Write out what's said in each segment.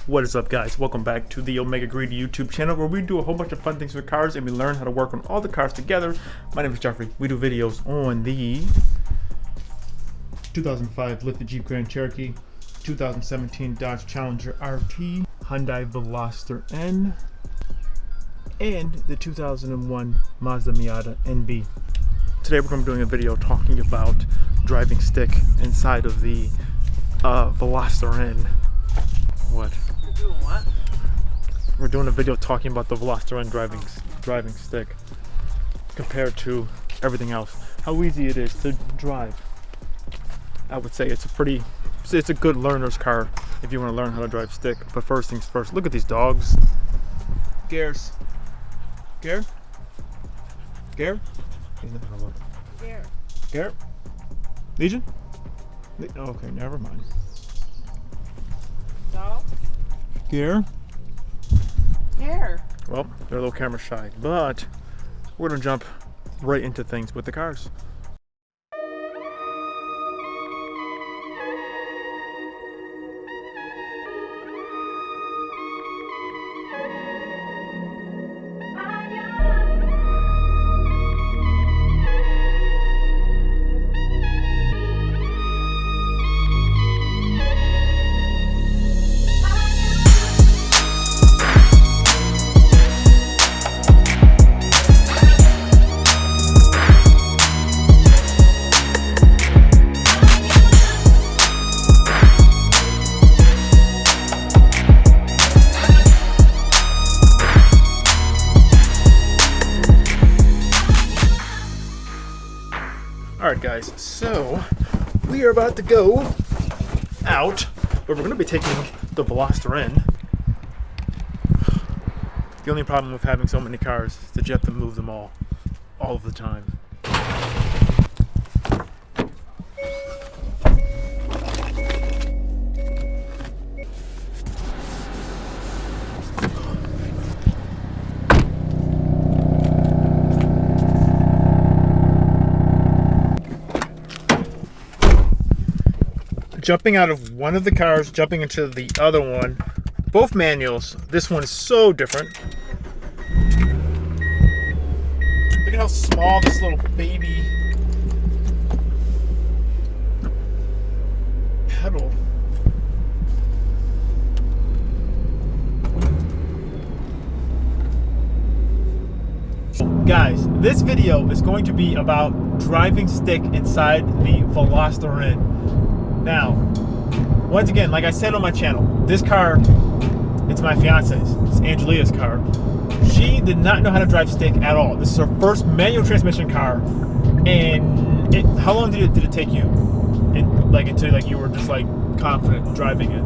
What is up, guys? Welcome back to the Omega Greedy YouTube channel, where we do a whole bunch of fun things with cars and we learn how to work on all the cars together. My name is Jeffrey. We do videos on the 2005 lifted Jeep Grand Cherokee, 2017 Dodge Challenger RT, Hyundai Veloster N, and the 2001 Mazda Miata NB. Today we're going to be doing a video talking about driving stick inside of the Veloster N. What? You're doing what? We're doing a video talking about the Veloster N driving stick compared to everything else. How easy it is to drive. I would say it's a good learner's car if you want to learn how to drive stick. But first things first, look at these dogs. Gares. Gare? Gare? He's not gonna look. Gare. Gare? Legion? Okay, never mind. Dog? Gare? Gare. Well, they're a little camera shy, but we're gonna jump right into things with the cars. Alright guys, so we are about to go out where we're going to be taking the Veloster N. The only problem with having so many cars is that you have to move them all of the time. Jumping out of one of the cars, jumping into the other one, both manuals. This one is so different. Look at how small this little baby pedal. Guys, this video is going to be about driving stick inside the Veloster N. Now, once again, like I said on my channel, this car, it's my fiance's. It's Angelia's car. She did not know how to drive stick at all. This is her first manual transmission car, and how long did it take you, until you were just confident in driving it?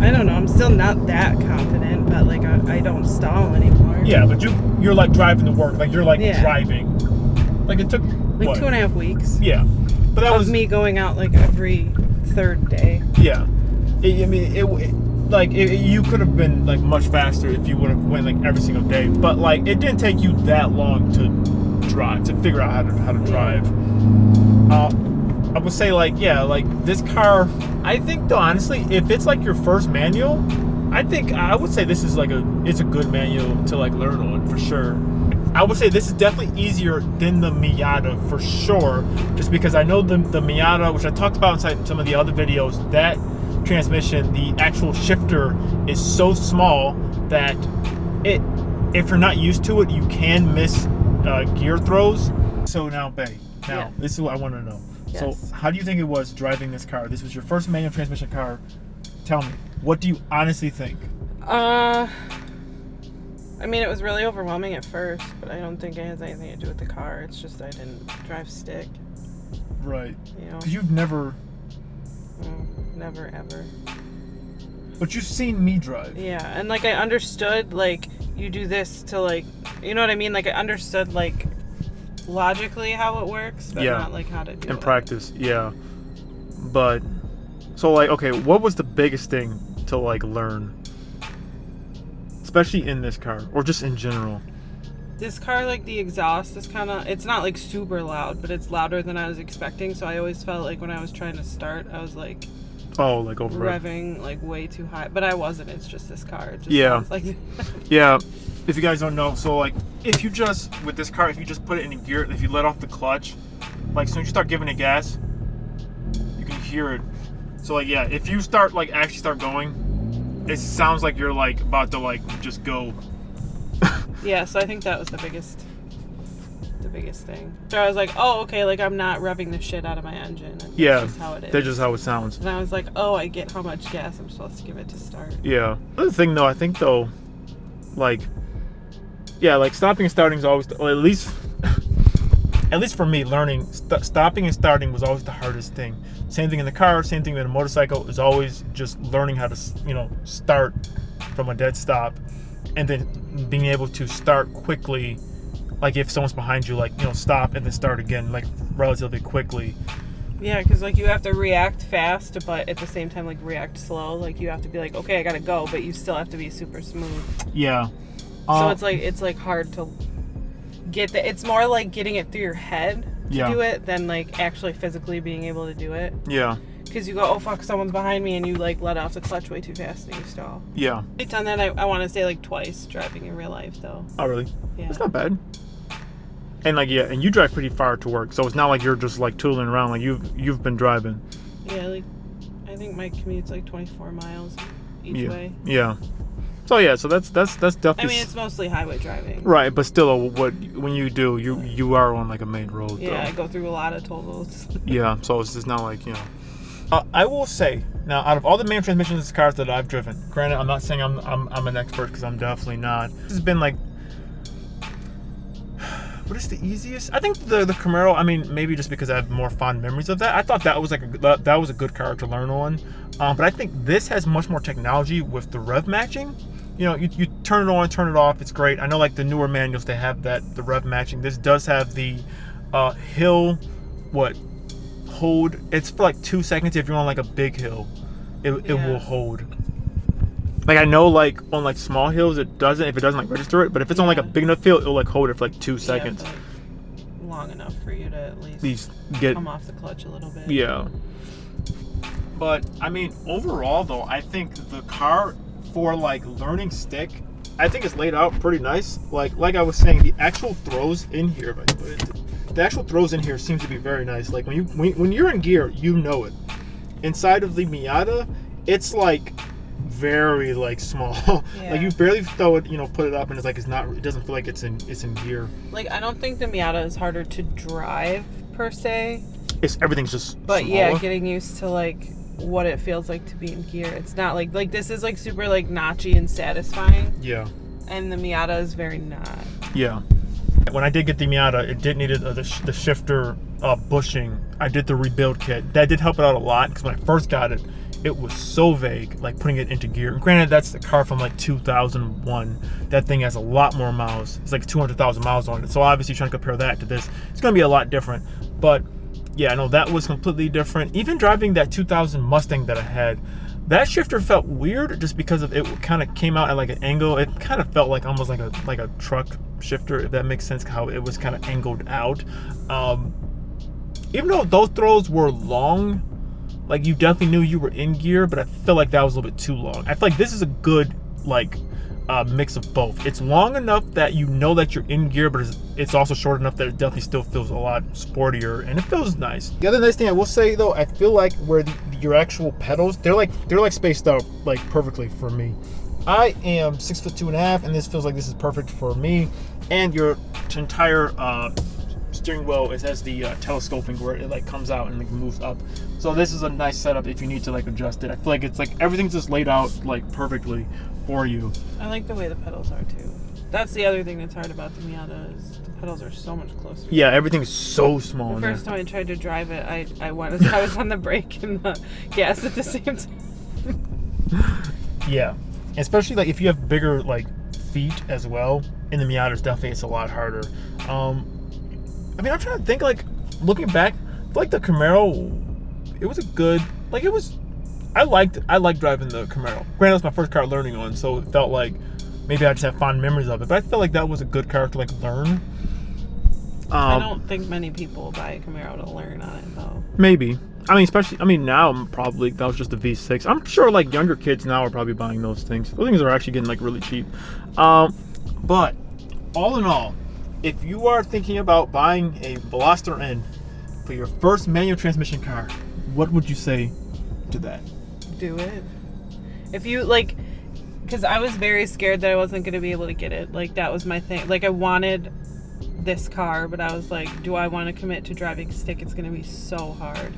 I don't know. I'm still not that confident, but I don't stall anymore. Yeah, but you're driving to work. You're Yeah. driving. It took what? 2.5 weeks. Yeah. But that was me going out every third day. Yeah, you could have been much faster if you would have went every single day. But it didn't take you that long to figure out how to drive. I would say this car. I think though, honestly, if it's your first manual, I would say this is it's a good manual to learn on for sure. I would say this is definitely easier than the Miata for sure, just because I know the Miata, which I talked about inside some of the other videos, that transmission, the actual shifter is so small that if you're not used to it, you can miss gear throws. So now, Bae, Yeah. This is what I want to know. Yes. So how do you think it was driving this car? This was your first manual transmission car. Tell me, what do you honestly think? It was really overwhelming at first, but I don't think it has anything to do with the car. It's just I didn't drive stick. Right. Because you've never... never, ever. But you've seen me drive. Yeah, and I understood, you do this to, you know what I mean? I understood, logically how it works, but Yeah. not, how to do it. In practice, yeah. But, so, okay, what was the biggest thing to, learn? Especially in this car, or just in general. This car, the exhaust is it's not, super loud, but it's louder than I was expecting, so I always felt when I was trying to start, I was Oh, like over revving like way too high. But I wasn't. It's just this car. It just Yeah. sounds like Yeah. If you guys don't know, so like if you just with this car, if you just put it in gear, if you let off the clutch, like as soon as you start giving it gas, you can hear it. So like yeah, if you start like actually start going, it sounds like you're like about to like just go. Yeah, so I think that was the biggest thing. So I was like, oh, okay, like I'm not revving the shit out of my engine. And Yeah, that's just how it is. that's just how it sounds. And I was like, oh, I get how much gas I'm supposed to give it to start. Yeah. Another thing though, I think though, like, yeah, like stopping and starting is always, well, at least for me, learning stopping and starting was always the hardest thing. Same thing in the car, same thing in a motorcycle, is always just learning how to, start from a dead stop, and then being able to start quickly. Like if someone's behind you, like, stop and then start again, like relatively quickly. Yeah, because like you have to react fast, but at the same time like react slow. Like you have to be like, okay, I gotta go, but you still have to be super smooth. Yeah. So it's like hard to get that. It's more like getting it through your head to do it than like actually physically being able to do it. Yeah. Because you go, oh fuck, someone's behind me, and you like let off the clutch way too fast and you stall. Yeah. I've done that. I want to say like twice driving in real life though. Oh really? Yeah. That's not bad. And like and you drive pretty far to work, so it's not like you're just like tooling around. Like you've been driving. Yeah, like I think my commute's like 24 miles each way. Yeah. So yeah, so that's definitely. I mean, it's mostly highway driving. Right, but still, when you do, you are on like a main road. Yeah, though. I go through a lot of toll roads. Yeah, so it's just not like I will say now, out of all the manual transmissions cars that I've driven, granted, I'm not saying I'm an expert because I'm definitely not. This has been like. What is the easiest? I think the Camaro. I mean, maybe just because I have more fond memories of that. I thought that was that was a good car to learn on. But I think this has much more technology with the rev matching. You turn it on, turn it off. It's great. I know like the newer manuals, they have the rev matching. This does have the hill hold. It's for like 2 seconds if you're on like a big hill. It will hold. Like I know, like on like small hills, it doesn't. If it doesn't like register it, but if it's on like a big enough hill, it'll like hold it for like 2 seconds. Yeah, but long enough for you to at least get come off the clutch a little bit. Yeah. But I mean, overall though, I think the car for like learning stick, I think it's laid out pretty nice. Like I was saying, the actual throws in here, the actual throws in here seems to be very nice. Like when you're in gear, you know it. Inside of the Miata, it's like very like small. Yeah. Like you barely throw it, put it up, and it's like it doesn't feel like it's in gear. Like I don't think the Miata is harder to drive per se. Everything's just But smaller. yeah, getting used to like what it feels like to be in gear. It's not like this is like super like notchy and satisfying. Yeah. And the Miata is very not. Yeah. When I did get the Miata, it did need the shifter bushing. I did the rebuild kit. That did help it out a lot because when I first got it, it was so vague, like putting it into gear. And granted, that's the car from like 2001. That thing has a lot more miles. It's like 200,000 miles on it. So obviously trying to compare that to this, it's going to be a lot different. But yeah, no, that was completely different. Even driving that 2000 Mustang that I had, that shifter felt weird just because of it kind of came out at like an angle. It kind of felt like almost like a truck shifter, if that makes sense, how it was kind of angled out. Even though those throws were long, like you definitely knew you were in gear, but I feel like that was a little bit too long. I feel like this is a good like mix of both. It's long enough that you know that you're in gear, but it's also short enough that it definitely still feels a lot sportier and it feels nice. The other nice thing I will say though, I feel like where your actual pedals, they're like spaced out like perfectly for me. I am 6'2.5", and this feels like this is perfect for me. And your entire steering wheel has the telescoping where it like comes out and like moves up. So this is a nice setup if you need to like adjust it. I feel like it's like everything's just laid out like perfectly for you. I like the way the pedals are too. That's the other thing that's hard about the Miata is the pedals are so much closer. Yeah, everything's so small. The first time I tried to drive it, I was on the brake and the gas at the same time. Yeah, especially like if you have bigger like feet as well. In the Miata, definitely it's a lot harder. I mean, I'm trying to think, like, looking back, I feel like the Camaro, it was a good, like, it was, I liked driving the Camaro. Granted, it was my first car learning on, so it felt like maybe I just have fond memories of it, but I felt like that was a good car to, like, learn. I don't think many people buy a Camaro to learn on it, though. Maybe. I mean, especially, I mean, now probably that was just a V6. I'm sure like younger kids now are probably buying those things. Those things are actually getting like really cheap. But all in all, if you are thinking about buying a Veloster N for your first manual transmission car, what would you say to that? Do it. If you like, because I was very scared that I wasn't going to be able to get it. Like, that was my thing. Like, I wanted this car, but I was like, do I want to commit to driving stick? It's going to be so hard.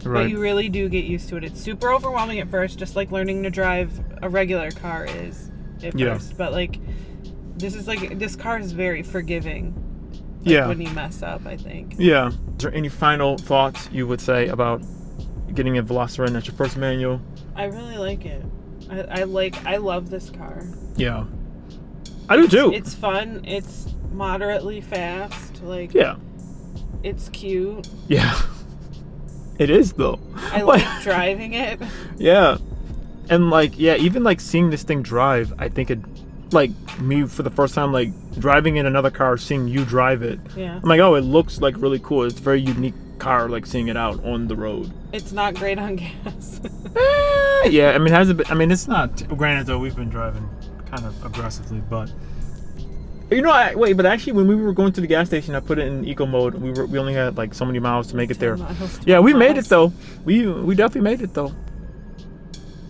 Right. But you really do get used to it. It's super overwhelming at first, just like learning to drive a regular car is at first. But like, this car is very forgiving. Like, when you mess up, I think. Yeah. Is there any final thoughts you would say about getting a Veloster N as your first manual? I really like it. I love this car. Yeah. I do too. It's fun. It's moderately fast. Like, it's cute. Yeah. It is though. I like driving it. Yeah. And like, even like seeing this thing drive, I think it, like me for the first time, like driving in another car, seeing you drive it. Yeah. I'm like, oh, it looks like really cool. It's a very unique car, like seeing it out on the road. It's not great on gas. Yeah, I mean, has it been, I mean, it's not, granted though, we've been driving kind of aggressively, but you know, but actually when we were going to the gas station, I put it in eco mode. We only had like so many miles to make it there. Yeah, we made it though. We definitely made it though.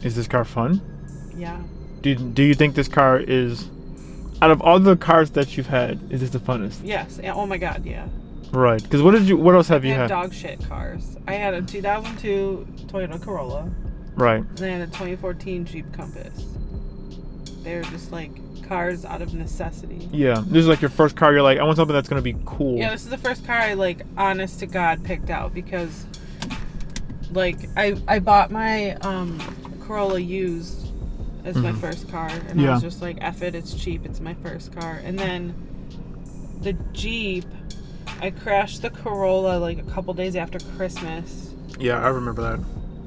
Is this car fun? Yeah. Do you think this car is, out of all the cars that you've had, is this the funnest? Yes. Oh my God, yeah. Right. Because what else have you had? Dog shit cars. I had a 2002 Toyota Corolla. Right. And I had a 2014 Jeep Compass. They're just like cars out of necessity. Yeah. This is like your first car. You're like, I want something that's going to be cool. Yeah, this is the first car I, like, honest to God, picked out because, like, I bought my Corolla used as my first car. And I was just like, F it, it's cheap. It's my first car. And then the Jeep, I crashed the Corolla like a couple days after Christmas. Yeah, I remember that.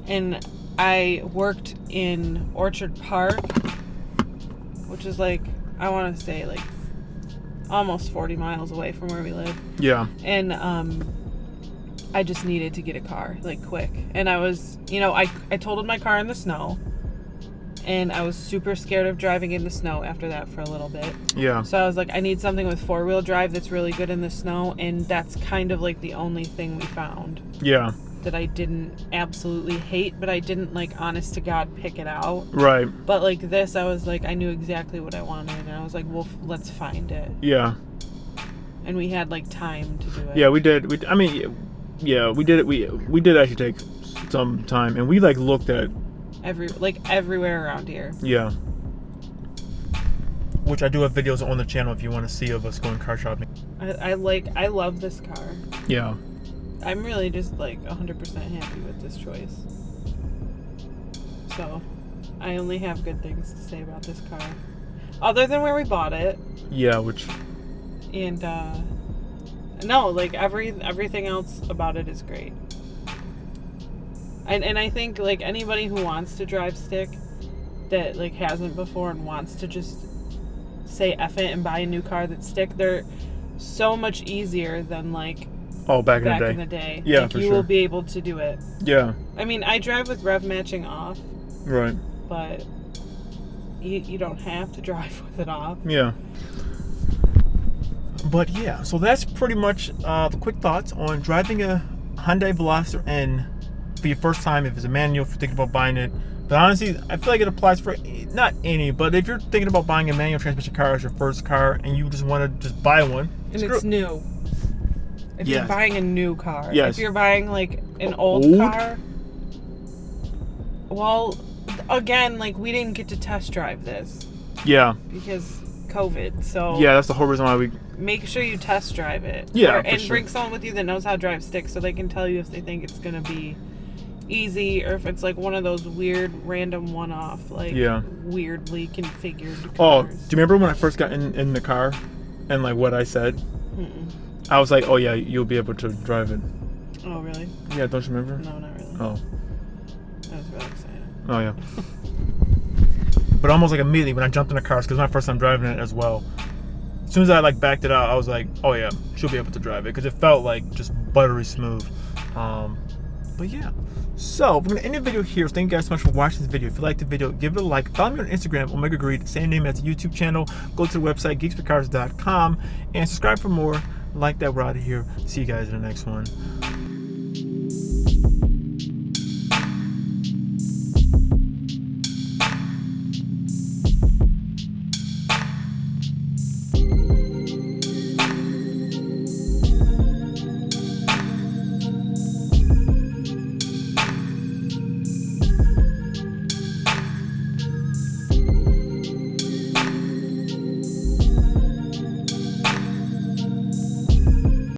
And I worked in Orchard Park, which is like, I want to say like almost 40 miles away from where we live. Yeah. And I just needed to get a car, like, quick. And I was, you know, I totaled my car in the snow. And I was super scared of driving in the snow after that for a little bit. Yeah. So I was like, I need something with four-wheel drive that's really good in the snow. And that's kind of like the only thing we found. Yeah. That I didn't absolutely hate, but I didn't, like, honest to God, pick it out. Right. But like this, I was like, I knew exactly what I wanted. And I was like, well, let's find it. Yeah. And we had, like, time to do it. Yeah, we did. We did it. We did actually take some time. And we, like, looked at everywhere around here. Yeah. Which I do have videos on the channel if you want to see of us going car shopping. I love this car. Yeah. I'm really just like 100% happy with this choice. So, I only have good things to say about this car. Other than where we bought it. Yeah, which... And, no, like, everything else about it is great. And I think, like, anybody who wants to drive stick that, like, hasn't before and wants to just say F it and buy a new car that's stick, they're so much easier than, like, back in the day. Yeah, like, for you sure. will be able to do it. Yeah. I mean, I drive with rev matching off. Right. But you don't have to drive with it off. Yeah. But yeah, so that's pretty much the quick thoughts on driving a Hyundai Veloster N for your first time. If it's a manual, if you're thinking about buying it. But honestly, I feel like it applies for not any, but if you're thinking about buying a manual transmission car as your first car and you just want to just buy one. And it's new. If you're buying a new car. Yes. If you're buying like an old car. Well, again, like, we didn't get to test drive this. Yeah. Because COVID, so. Yeah, that's the whole reason why we. Make sure you test drive it. Yeah. And bring someone with you that knows how to drive stick so they can tell you if they think it's going to be easy or if it's like one of those weird random one-off, like, weirdly configured cars. Do you remember when I first got in the car and like what I said? I was like, oh yeah, you'll be able to drive it. Oh, really? Yeah, don't you remember? No, not really. Oh. I was really excited. Oh, yeah. But almost like immediately when I jumped in the car, because it was my first time driving it as well. As soon as I like backed it out, I was like, oh yeah, she'll be able to drive it. Because it felt like just buttery smooth. But yeah, so we're gonna end the video here. So thank you guys so much for watching this video. If you liked the video, give it a like. Follow me on Instagram, OmegaGreed, same name as the YouTube channel. Go to the website, geeksforcars.com, and subscribe for more. Like that, we're out of here. See you guys in the next one.